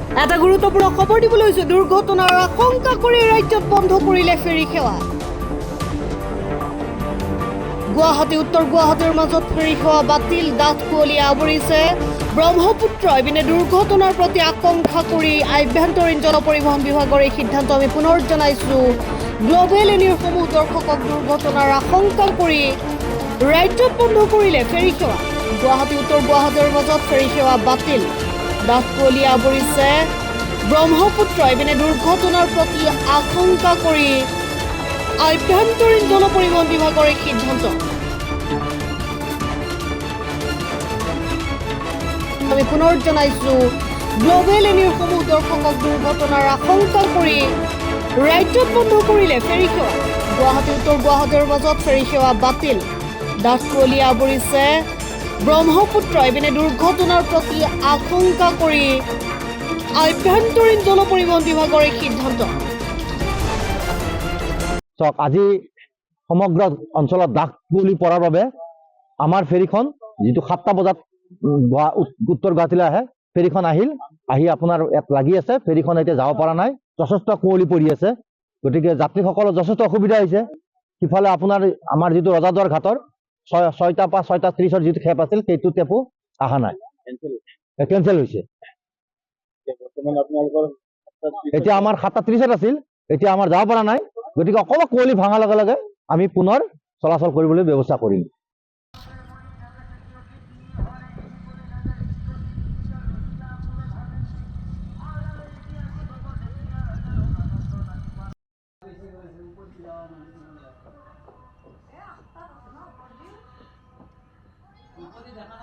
এটা গুৰুত্বপূৰ্ণ খবৰ দিবলৈ লৈছো। দুৰ্ঘটনাৰ আশংকা কৰি ৰাজ্যত বন্ধ কৰিলে ফেৰী সেৱা। গুৱাহাটী উত্তৰ গুৱাহাটীৰ মাজত ফেৰী সেৱা বাতিল, ডাঠ কুঁৱলীয়ে আৱৰিছে ব্ৰহ্মপুত্ৰ। ইপিনে দুৰ্ঘটনাৰ প্ৰতি আশংকা কৰি আভ্যন্তৰীণ জলপৰিবহণ বিভাগৰ এই সিদ্ধান্ত আমি পুনৰ জনাইছো। গ্ল'বেল এনিৰসমূহ দৰ্শকক দুৰ্ঘটনাৰ আশংকা কৰি ৰাজ্যত বন্ধ কৰিলে ফেৰী সেৱা। গুৱাহাটী উত্তৰ গুৱাহাটীৰ মাজত ফেৰী সেৱা বাতিল, ডাঠ কুঁৱলীয়ে আৱৰিছে ব্ৰহ্মপুত্ৰ। ইপিনে দুৰ্ঘটনাৰ প্ৰতি আশংকা কৰি আভ্যন্তৰীণ জলপৰিবহণ বিভাগৰ এই সিদ্ধান্ত আমি পুনৰ জনাইছো। গ্ল'বেল এনিৰসমূহ দৰ্শকক দুৰ্ঘটনাৰ আশংকা কৰি ৰাজ্যত বন্ধ কৰিলে ফেৰী সেৱা। গুৱাহাটী উত্তৰ গুৱাহাটীৰ মাজত ফেৰী সেৱা বাতিল, ডাঠ কুঁৱলীয়ে আৱৰিছে ব্ৰহ্মপুত্ৰ। ইপিনে দুৰ্ঘটনাৰ প্ৰতি আশংকা কৰি আভ্যন্তৰীণ জলপৰিবহণ বিভাগৰ এই সিদ্ধান্ত। আজি সমগ্ৰ অঞ্চলত ডাঠ কুঁৱলী পৰাৰ বাবে আমাৰ ফেৰীখন যিটো 7টা বজাত উত্তৰ গুৱাহাটীলৈ আহে, ফেৰীখন আহি আপোনাৰ ইয়াত লাগি আছে। ফেৰীখন এতিয়া যাব পৰা নাই, যথেষ্ট কুঁৱলী পৰি আছে। গতিকে যাত্ৰীসকলৰ যথেষ্ট অসুবিধা হৈছে। সিফালে আপোনাৰ আমাৰ যিটো ৰজাদুৱাৰ ঘাটৰ 6টা বা 6:30 যিটো খেপ আছিল, সেইটো টেপো অহা নাই, কেঞ্চেল হৈছে। এতিয়া আমাৰ 7:30 আছিল, এতিয়া আমাৰ যাব পৰা নাই। গতিকে অকণমান কুঁৱলী ভাঙাৰ লগে লগে আমি পুনৰ চলাচল কৰিবলৈ ব্যৱস্থা কৰিম। দেখা